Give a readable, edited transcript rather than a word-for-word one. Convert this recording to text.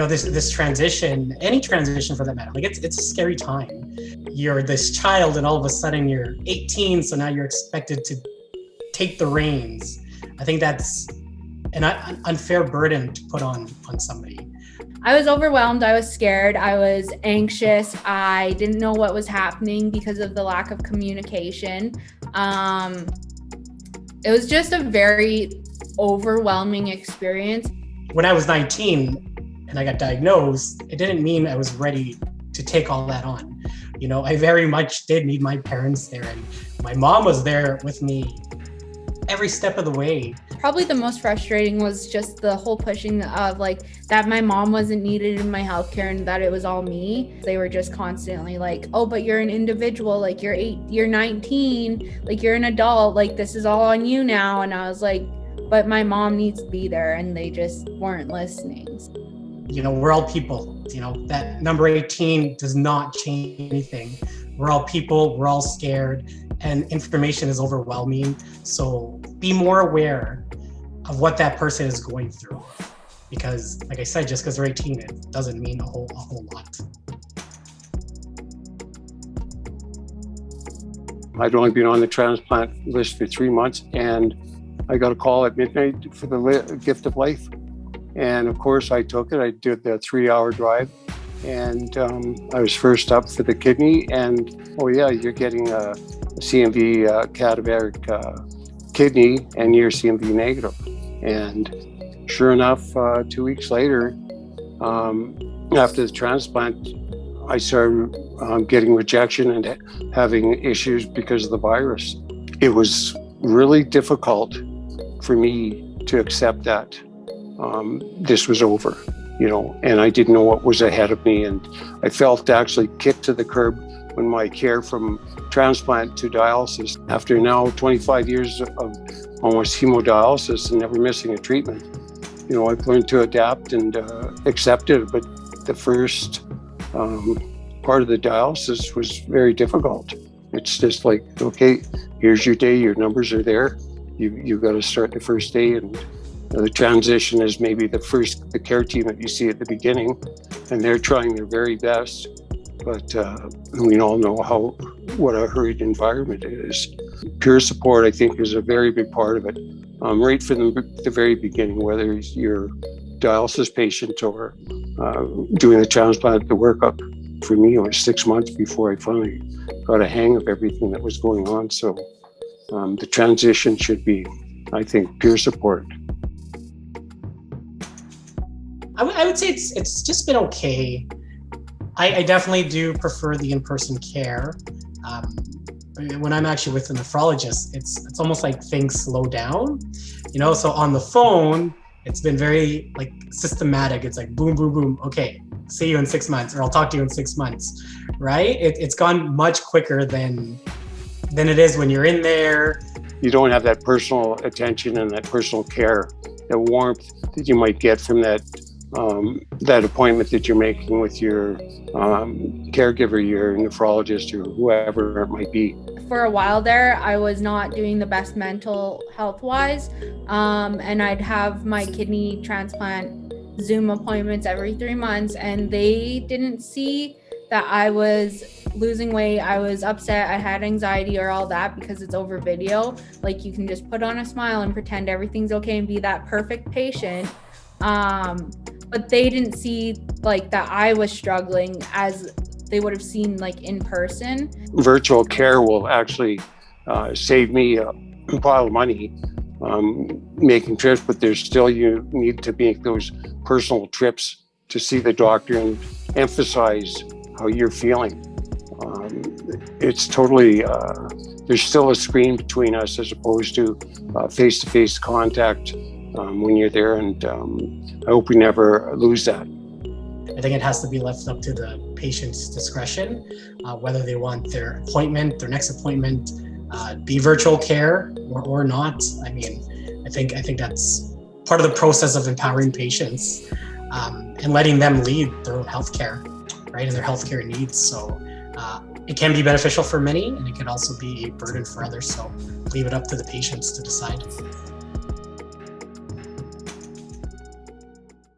this transition, any transition for that matter, like it's a scary time. You're this child and all of a sudden you're 18, so now you're expected to take the reins. I think that's an unfair burden to put on somebody. I was overwhelmed. I was scared. I was anxious. I didn't know what was happening because of the lack of communication. It was just a very overwhelming experience. When I was 19 and I got diagnosed, it didn't mean I was ready to take all that on. I very much did need my parents there, and my mom was there with me every step of the way. Probably the most frustrating was just the whole pushing of that my mom wasn't needed in my healthcare and that it was all me. They were just constantly like, oh, but you're an individual, you're 19, you're an adult, this is all on you now. And I was like, but my mom needs to be there, and they just weren't listening. We're all people. That number 18 does not change anything. We're all people, we're all scared, and information is overwhelming. So be more aware of what that person is going through. Because like I said, just because they're 18, it doesn't mean a whole lot. I'd only been on the transplant list for 3 months, and I got a call at midnight for the gift of life. And of course I took it. I did the 3-hour drive, and I was first up for the kidney, and oh yeah, you're getting a CMV cadaveric kidney, and you're CMV negative. And sure enough, 2 weeks later, after the transplant, I started getting rejection and having issues because of the virus. It was really difficult for me to accept that this was over, and I didn't know what was ahead of me. And I felt actually kicked to the curb when my care from transplant to dialysis, after now 25 years of almost hemodialysis and never missing a treatment, I've learned to adapt and accept it. But the first part of the dialysis was very difficult. It's just like, okay, here's your day, your numbers are there. You've got to start the first day, and the transition is maybe the care team that you see at the beginning, and they're trying their very best. But we all know what a hurried environment it is. Peer support, I think, is a very big part of it. Right from the very beginning, whether you're a dialysis patient or doing the transplant, the workup. For me, it was 6 months before I finally got a hang of everything that was going on. So the transition should be, I think, peer support. I would say it's just been okay. I definitely do prefer the in-person care. When I'm actually with a nephrologist, it's almost like things slow down. So on the phone, it's been very systematic. It's like boom, boom, boom. Okay, see you in 6 months, or I'll talk to you in 6 months, right? It's gone much quicker than it is when you're in there. You don't have that personal attention and that personal care, that warmth that you might get from that appointment that you're making with your caregiver, your nephrologist, or whoever it might be. For a while there, I was not doing the best mental health-wise, and I'd have my kidney transplant Zoom appointments every 3 months, and they didn't see that I was losing weight, I was upset, I had anxiety or all that, because it's over video. You can just put on a smile and pretend everything's okay and be that perfect patient. But they didn't see that I was struggling as they would have seen in person. Virtual care will actually save me a pile of money making trips, but there's still, you need to make those personal trips to see the doctor and emphasize how you're feeling. It's totally, there's still a screen between us as opposed to face-to-face contact when you're there, and I hope we never lose that. I think it has to be left up to the patient's discretion, whether they want their next appointment, be virtual care or not. I think that's part of the process of empowering patients and letting them lead their own healthcare, right, and their healthcare needs. So it can be beneficial for many, and it can also be a burden for others. So leave it up to the patients to decide.